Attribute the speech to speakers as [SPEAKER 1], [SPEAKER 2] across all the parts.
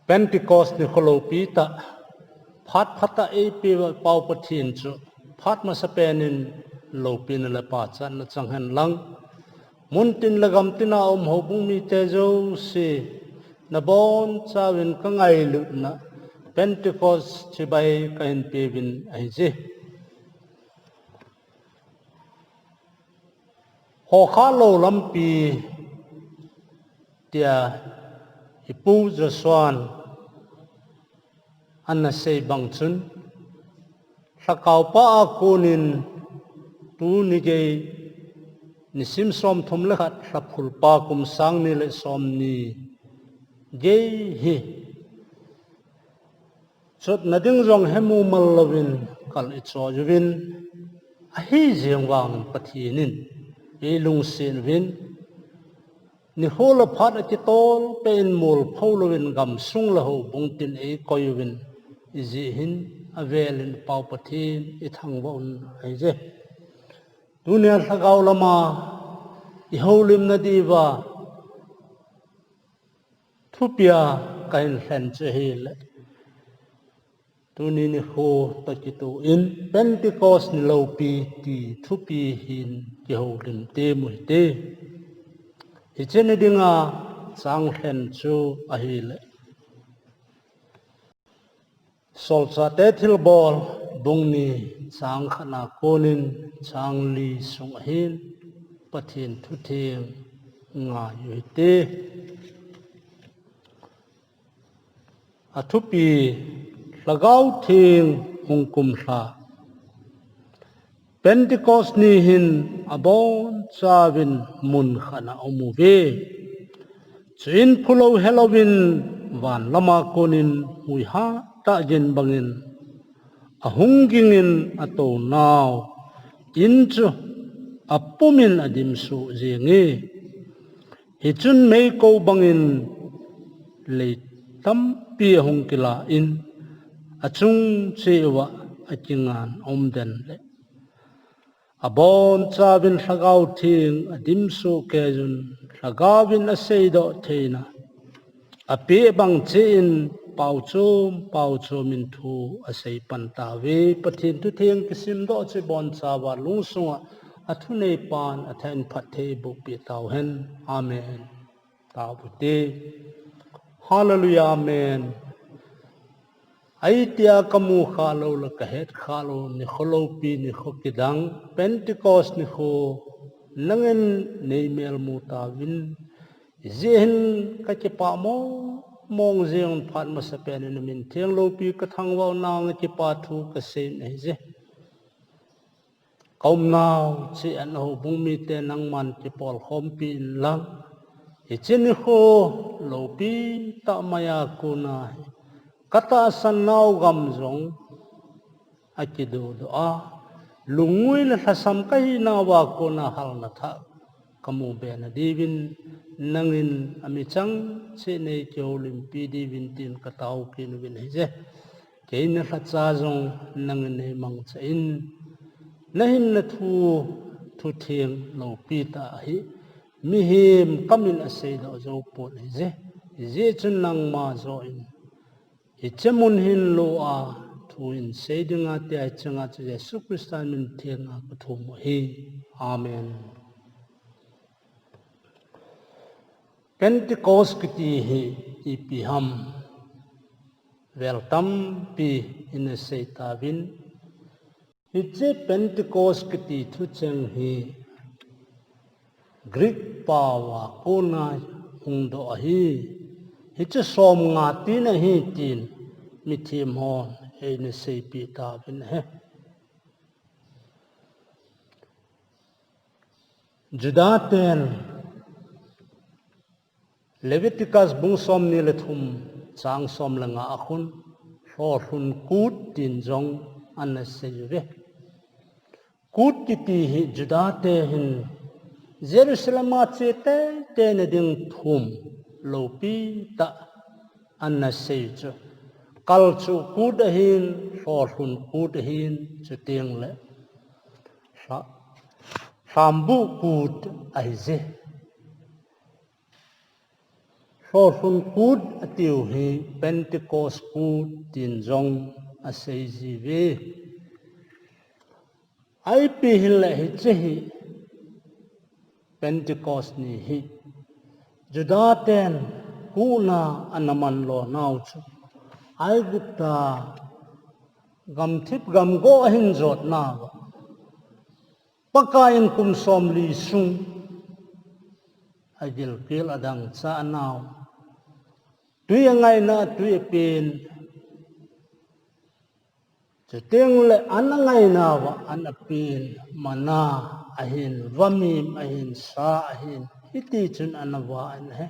[SPEAKER 1] Pentecost Niloupi ta phat phata pi pau pathin chu phat ma sapenin lopin la pa chan na changhan lang muntin lagam tina Houbung mi te zo si na bon chawin ka ngai lu na Pentecost chibai kain pevin ahiche ho khalo lampi tia ipu Joshua anna sei bangchun thakau pa akunin tu ni ge ni sim som thum le khat thapul pa kum sang ni le som ni ge hi chot nading rong hemu mal lovin kal I cho juvin a hi jeng wang pathinin e lung sin vin ni hola phat a tol pen mol pholoin gam sung la ho bung tin e koyvin izi hin avelin pau pathin I thang won aije dunia thagaw lama I holim na diva thupia kain hlen che hil tuni ni ho takitu in Pentecost Niloupi ti thupi hin ki holim te mu te hiche ni dinga sang hlen chu ahile solsa te thil bol bungni sang khana konin sang li sung hin pathin thu thing nga yuite athupi lagau thing hungkum hla Pentecost ni hin abon chawin mun khana omuve chin phulo Halloween van lama konin hui ha ta gen bangin ahungingin ato naw inchu apumin adim su zengi hichun mei ko bangin le tam pi hungkila in achung chewa akingan omden le abon chawin thagau thing adim su kejun thagawin aseido theina ape bang chin pau chum in thu asei panta ve pathin tu theng kisim do che bon chawa lungsunga athune pan athain phathe bu pi tau hen amen tau te hallelujah amen aitia kamu khalo la kahet khalo ni Niloupi ni khokidang Pentecost ni kho nangen neimel mutawin zihin ka ki pa mong zeng phat ma sapen in min theng lopi ka thangwa nang ki pa thu ka sein ai je khomna chi an Houbung miten nang man ki pol khompi in lang hiche ni kho lopi ta maya kuna kata san naw gam zong akidu do a lungui la hasam kai na wa kuna hal na tha kamu be na divin nangin amichang che nei kyolim pi divin tin katau kin win je kein na khacha zong nangin nei mang cha in nahin na thu theng lo pi ta hi mi him kamin asei do zo pot je chun nang ma zo in ichemun hin lo a thu in seidinga te changa che Yesu Christa min thenga pathum hi amen Pentecost kiti hi ipiham welcome pi in seitavin hiche Pentecost kiti thu cheng hi Greek pawa kona hungdo hi hiche som nga tin hi tin mithim hon in sei pi ta bin he Judaten Leviticus bung som ni le thum chang som la nga akhun hun kut tin jong an seive kut kiti hi Judate hin Jerusalem chete ten ding thum lopi ta an seicho kalchu kut hin hun kut hin chuting le sambu kut aize so sun kut atiu hi Pentecost kut tin jong asei jive ai pi hile hi chehi Pentecost ni hi judaten kuna anaman lo nau chu ai gupta gam thip gam go hin jot na pakain kum som li sung agil kil adang cha naw tui ngai na tui pin cheteng le anangai na wa anapin mana ahin vamim ahin sa ahin hiti chun anawa an he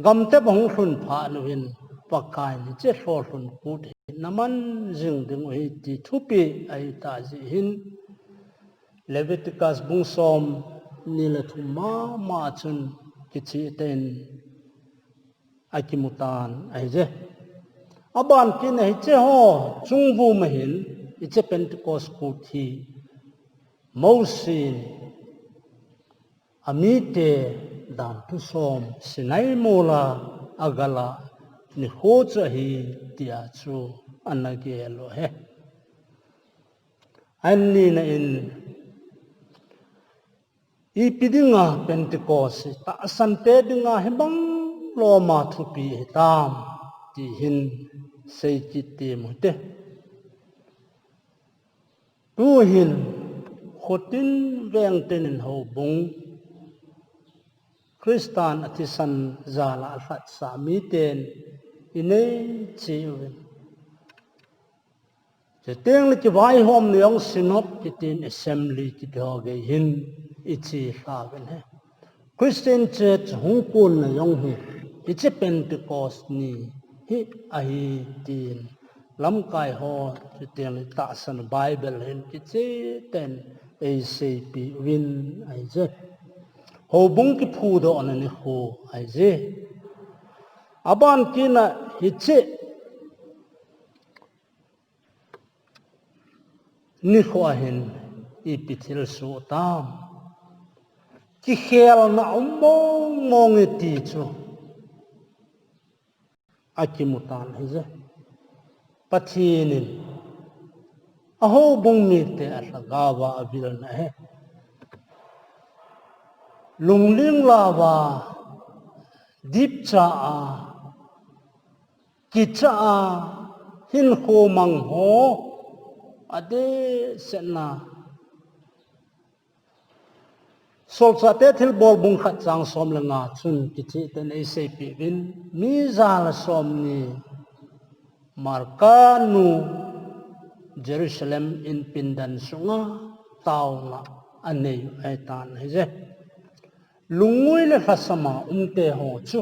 [SPEAKER 1] gamte bang hun pha nuin pakai ni che hol hun kut naman jing ding hi ti thupi ai ta ji hin Leviticus bung som ni la thuma ma chun kichi ten akimutan ai je aban kin hi che ho chungbu ma hin iche Pentecost kut hi mosin amite dan tu som sinai mola agala ni hocha hi tia chu anagelo he anni na in ipidinga Pentecost ta sante dinga hebang loma thupi tam ti hin sei kiti mute tu hin khotin veng ten Houbung Christian atisan zala alfat sa miten inei chiwin cheteng le vai hom niong sinop kitin assembly ki doge hin ichi haven he Christian Church hungkun na yong hi ichi Pentecost ni hi ahi tin lam kai ho cheteng le ta san Bible hin kichi ten acp win ai je Houbung ki phu do an ni ho ai je aban kina hiche ni khoahin ipithil su tam ki khel na mong mong ti chu akimutan hi je pathinin a Houbung mi te atagawa abil na he lungling lawa dip cha a kicha a hin khomang ho ade senna solsa te thil bol bung khat chang som la nga chun kichi ten acp win mi zal som ni markanu Jerusalem in pindan sunga tauna anei aitan heje lungui le fasama umte ho chu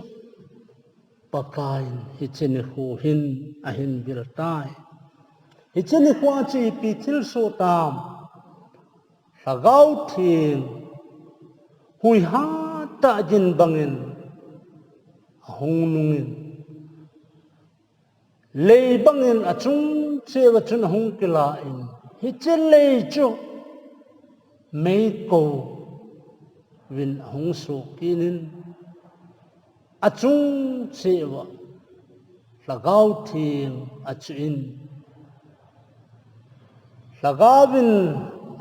[SPEAKER 1] pakain hicheni hu hin ahin biltai hicheni khwa chi pi thil so tam sagau thing hui ha ta jin bangin hong nungin lei bangin achung chewa chun hong kila in hichel lei chu mei ko win hong so kinin achung chewa lagau thing achuin lagawin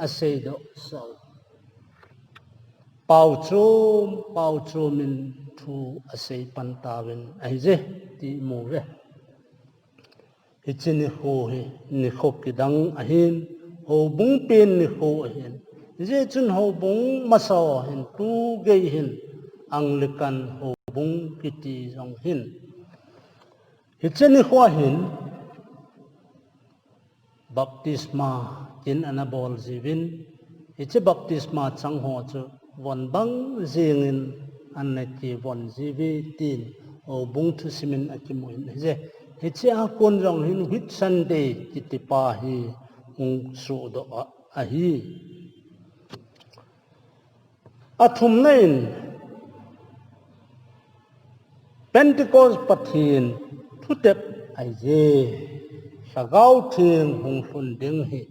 [SPEAKER 1] aseido so pau chum min thu asei pantawin aije ti move hichini ho he ni khop kidang ahin Houbung pen ni ho hin je chun Houbung maso hin tu ge hin Anglican Houbung kiti jong hin hichini ho hin baptisma kin anabol jivin hiche baptisma chang ho chu von bang jingin anaki von jivi tin Houbung thu simin akimuin je hiche a kon jong hin hit Sunday kitipa hi ung su do ahi athum nain Pentecost pathin thutep aije sagau thing hung hun ding hi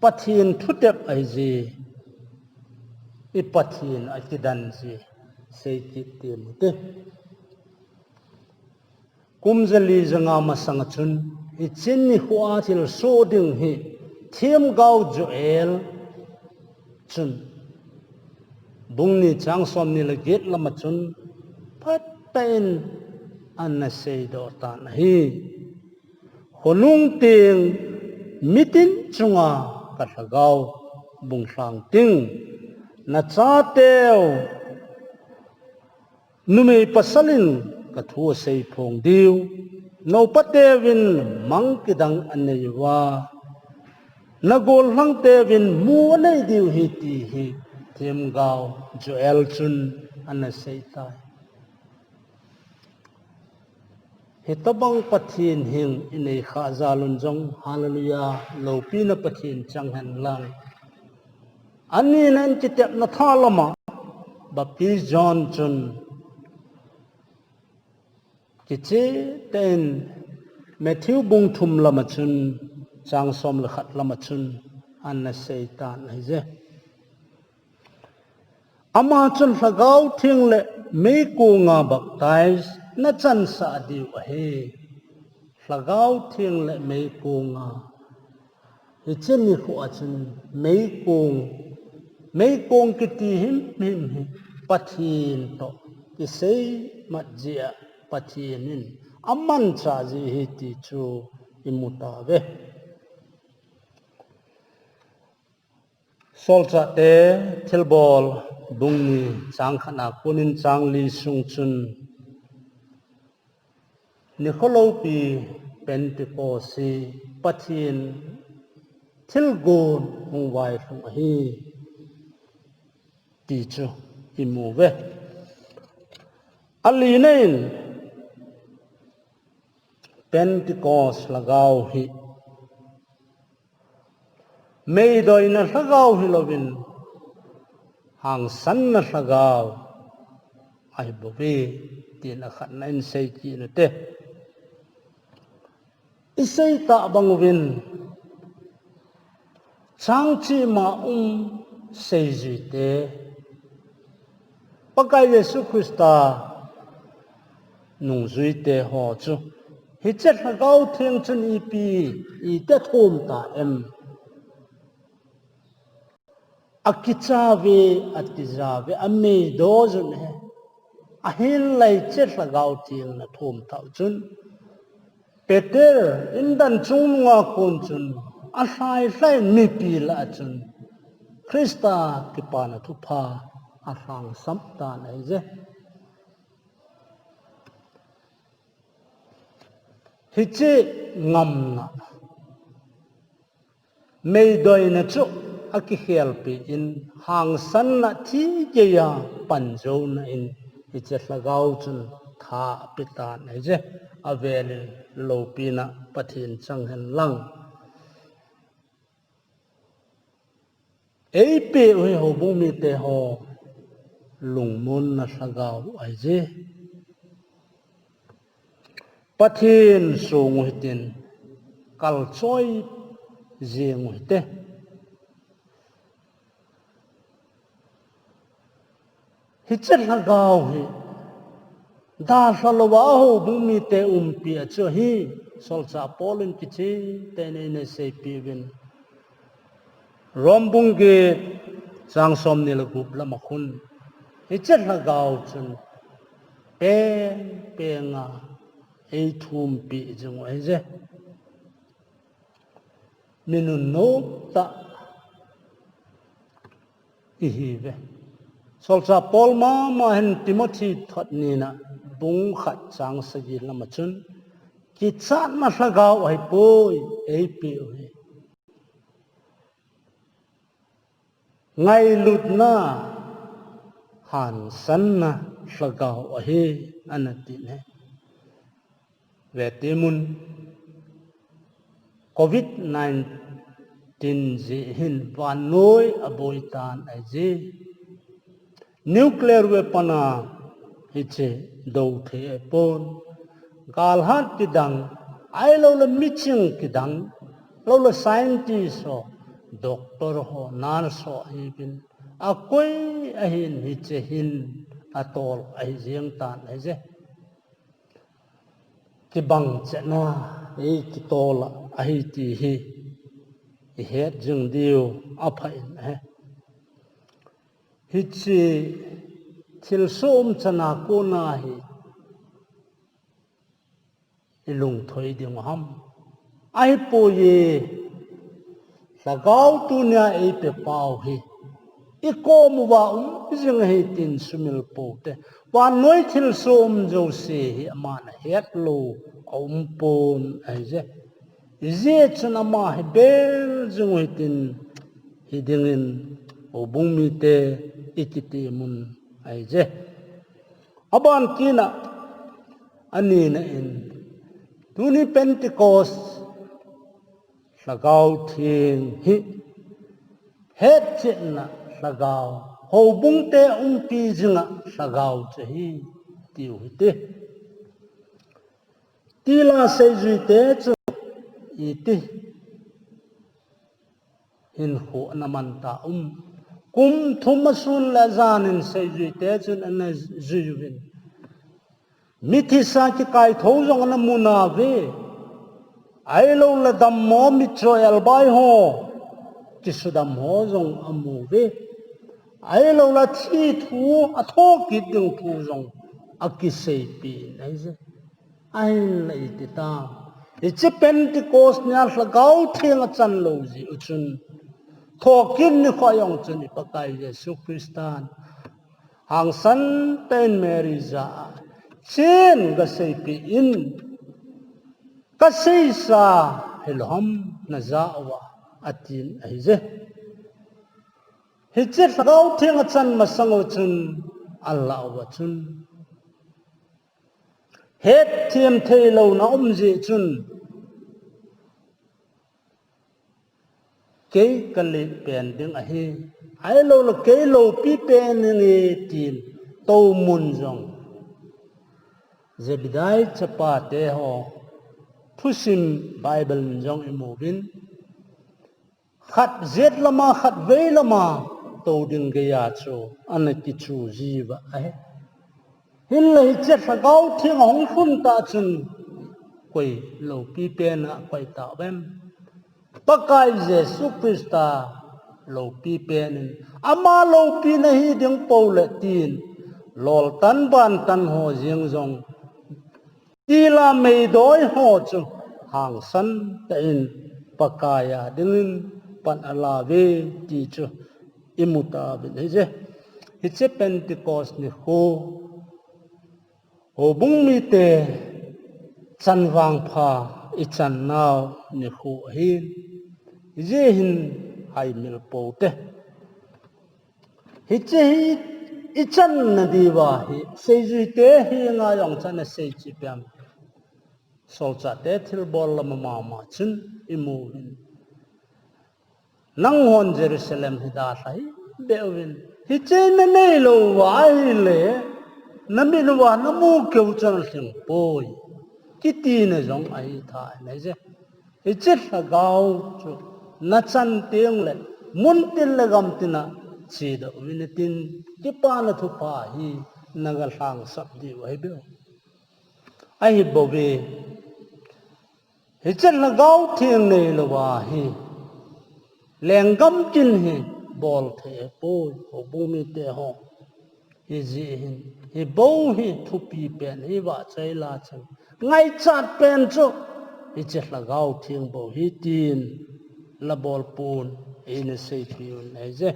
[SPEAKER 1] pathin thutep aije i pathin akidan ji sei ki te mu te kumzali zanga masanga chun I chin ni hua thil so ding hi thiam gau joel chun bung ni chang som ni la get lama chun pat tain an na sei do ta na hi honung ting mitin chunga ka thagau bung sang ting na cha teo numei pasalin ka thu sei phong diu no patevin mangkidang aneiwa nagol hang tevin mu nei diu hi ti hi thiam gau joel chun an sei tai hitabang pathin hing inei kha zalun jong hallelujah lopi na pathin chang han lang ani nan kitep na thalama baptist john chun kiche ten Matthew bung thum lama chun chang som la khat lama chun an na seitan hai je ama chun lagau thing le me ko nga baptize na chan sa diu he lagau thing le me ko nga hi chen ni khu achun me kong kiti him pathin to ki sei mat jia pathinin amman cha ji hi ti chu imuta ve solcha te thilbol bungni chang khana kunin chang li sung chun Niloupi Pentecost pathin thilgon hung vai hung hi ti chu imu ve alinain Pentecost lagau hi mei doi na lagau hi lovin hang san na lagau ai bobe ti na khat na in sei ki na te isei ta bangwin chang chi ma sei ji te pakai Yesu Christa nung zui te ho chu hiche lagau theng chun ipi I te thom ta em akichave atizave ame dozun he ahinsei che lagau theng na thom ta chun Peter indan chungwa kon chun ahlai mi pi la chun Krista ki pa na thu pha ahlang sam ta nai je hiche ngam na mei doi na chu aki helpi in hang san na thi je ya panjo na in hiche lagau chun tha pita nai je avelin lopi na pathin chang hen lang ei pe oi Houbung mi te ho lungmun na lagau ai je pathin sung hitin kal choi jeng hite hiche lagau hi da salwa Houbung mi te pi chu hi solcha polin kichi te ne sei pi win rombung ge chang som ni la gup la makhun hiche lagau chun pe nga ei thum pi jung ai je minun no ta hi ve solcha pol ma hen Timothy thot ni na bung khat chang sagi lama chun ki chat ma lagau ai poi ei pi ngai lut na han san na lagau ai anati ne ve timun COVID-19 ji hin van noi aboi tan ai ji nuclear weapon hiche do the pon gal hat kidang ai lo la miching kidang lo la scientist ho doctor ho nurse ho ibin akoi ahin hiche hin atol ai riêng tan ai je ki bang chena ei ki tola ai ti hi het jung diu aphain he hiche thil som chana ko na hi ilung thoi ding ham ai po ye sagau tu nya ei pe pau hi I ko mu wa jing he tin sumil po te wa noi thil som jo se hi man het lo pon ai je je chana ma he bel jung he tin hi dingin Houbung mi te ikiti mun ai je aban kina ani na in tuni Pentecost sagau thing hi het chena sagau Houbung te pi jinga sagau che hi tiu te tila se ju te chu I ti hin ho naman ta kum thumasun la zanin se ju te chun an juwin mithisa ki kai tho jong na muna ve ai lo la dam mo mi choyal bai ho ki sudam ho jong amu ve ai lo la thi thu a tho ki ding thu jong a ki sei pi nai je ai lai ti ta ichi Pentecost nya hlagau theng a chan lo ji uchun thokin ni khoyong chuni pakai Jesu Christan hang san ten Mary za chen ga sei pi in ka sei sa helhom na za wa atin ai je hi che hlagau theng a chan ma sango chun Allah wa chun het thiam thei lo na ji chun ke kali pen ding a hi ai lo lo ke lo pi pen ni tin to mun jong zebidai chapa te ho phusim Bible jong imovin khat zet lama khat ve lama to ding ge ya chu an ki chu ji ba ai hin lei che sagau thing hong khun ta chun koi lo pi pen a koi ta bem pakai Jesu Christa lo pi pen ama lo pi na hi ding pole tin lol tan ban tan ho jing jong tila mei doi ho chu hang san ta in pakaya ding pan ala ve ti chu imuta bin je hiche Pentecost ni ho Houbung mi te chan wang pha I chan naw ni ho hin je hin hai mil po te hi che hi I chan na di wa hi se ju te hi nga yong chan na se chi pyam sol cha te thil bol la ma ma chun imu hin nang hon Jerusalem hi da sai bewin hi che na nei lo wa hi le na mi lo wa na mu keu chan thing poi kiti na jong ai tha na je hi che la gao chu na chan tiang le mun til le gam tina chi do min tin ki pa na thu pa hi nagal hang sap di wai be ai bo be hi che la gao thiang nei lo wa hi leng gam kin hi bol the poi Houbung mi te ho hi ji hin hi bo hi thu pi pen hi wa chai la chang ngai chat pen chu hi che la gao thiang bo hi tin la bol pun in sei pi nei je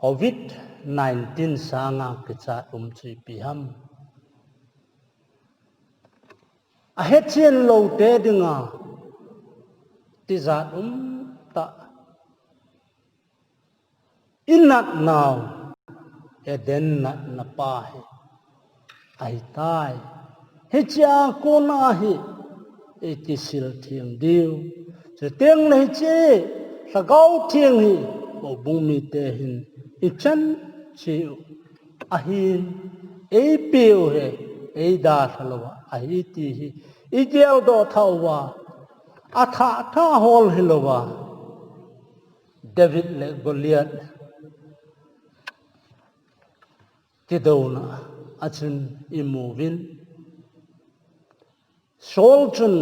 [SPEAKER 1] COVID-19 sanga ke chat chui pi ham a het chen lo te dinga ti zat ta inat now eden nat na pa he ai tai he cha ko na hi e ti sil thiang diu che teng nei che sagau thiang hi Houbung mi te hin I chan chiu ahin e piu he e da thalawa ahi ti hi I gel do thawa atha hol hilowa David le Goliath cái đầu na achun imovin sol chun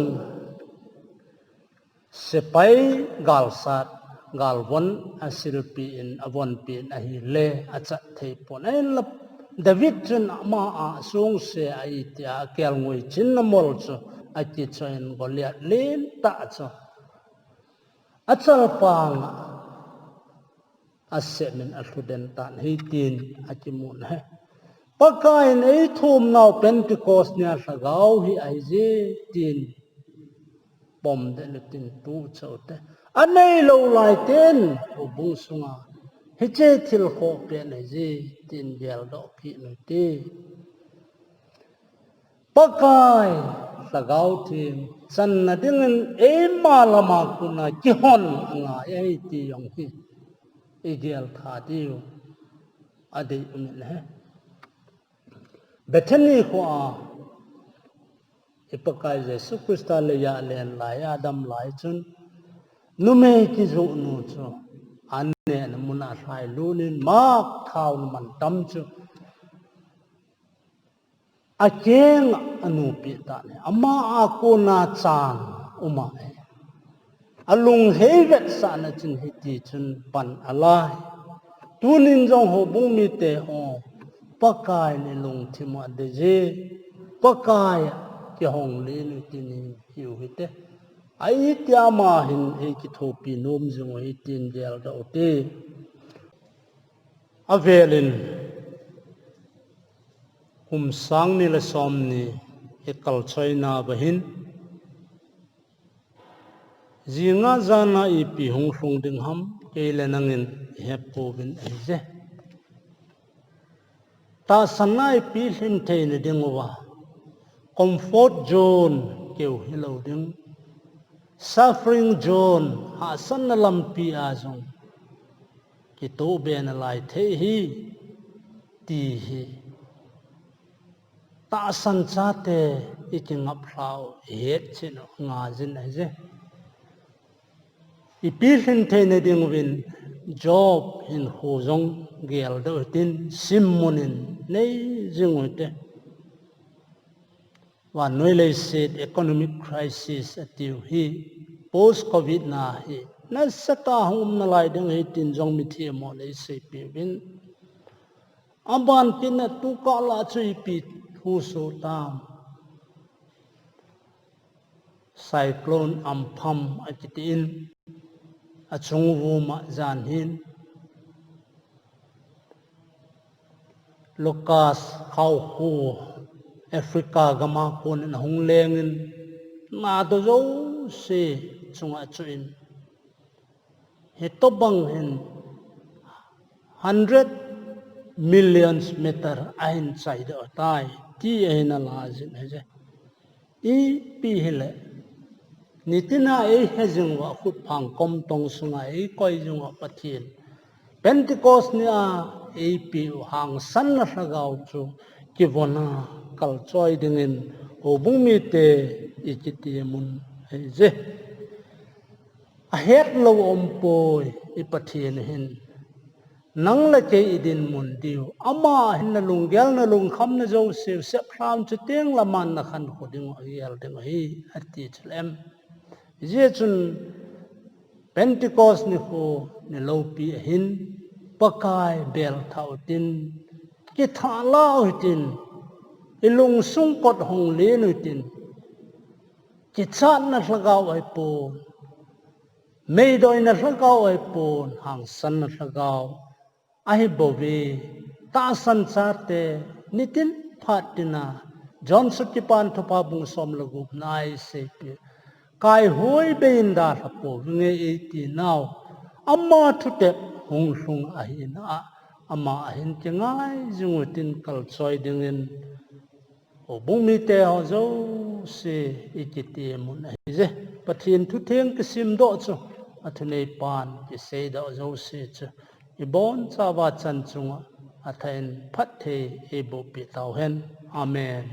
[SPEAKER 1] sepai galsat galvon asilpi in avon pin ahile achat thei pon en lap David chun ma a sung se ai tia kel ngoi chin na mol chu ati choin goliat len ta chu achal pang asemen aluden tan heitin akimun he pakai nei thum nau Pentecost nia sagau hi ai je tin bom de tin tu chote anei lo lai ten Houbung sunga hiche thil kho pe nei je tin gel do ki no ti pakai sagau thim san na dingin e malama kuna kihon nga ei ti yong hi igel tha diu ade umin he Bethany ko a ipakai Jesu Krista le ya len lai Adam lai chun nume ki zu nu chu anne na muna sai lunin mak thau man tam chu a keng anu pi ta ne ama a ko na chan uma e alung hevet sa na chin hiti chun pan alai tunin jong Houbung mi te ho pakai ni lung thima de je pakai ki hong le ni tin hiu hite ai tia ma hin e ki thopi nom jong hi tin gel da ote avelin sang ni la som ni e kal choina bahin zinga zana i pi hung hung ding ham ke lenangin hep ko bin je ta sanai pi hlim thei ni dingwa comfort zone keu hello ding suffering zone ha san na lampi a jong ki to ben lai thei hi ti hi ta san cha te iking up hlau het chin nga jin ai je i pi hlim thei ni ding win job in hozong gel do tin simmonin nei jingote wa noi le set economic crisis atiu hi post covid na hi na sata hum na lai ding hi tin jong mi thi mo le se pi win aban tin na tu ka la chui pi hu so tam cyclone ampham akitin achung vu ma jan hin Lucas khau khu Africa gama kon na hung lengin na do zo se chunga chuin he to bang hin 100 millions meter ahinsei do tai ti ena la jin he i pi hele nitina e hejing wa khut phang kom tong sunga e koi jung wa pathin Pentecost nia e pi hang san na sagau chu ki vona kal choi dingin Houbung mi te ikiti mun je a het lo om poi i pathin hin nang la ke idin mun diu ama hin na lung gel na lung kham na zo se se phram chu teng la man na khan khoding yel ding hi ati chlem je chun Pentecost ni ko Niloupi hin pakai bel thau tin ki tha lao tin ilung sung kot hong le nu tin ki chan na hlagau ai po mei doi na hlagau ai po hang san na hlagau ai bovi ta san cha te nitin phatina John Sutipan thopa bung som lagu nai se pi kai hoi bein da thapo nge eti now amma thute hung sung ahin a ama ahin chengai jungutin kal choi dingin Houbung mi te ho zo se ikiti mun ai je pathin thu theng ki sim do chu athunei pan ki sei do zo se chu ibon chawa chan chunga athain phat the e bo pi tau hen amen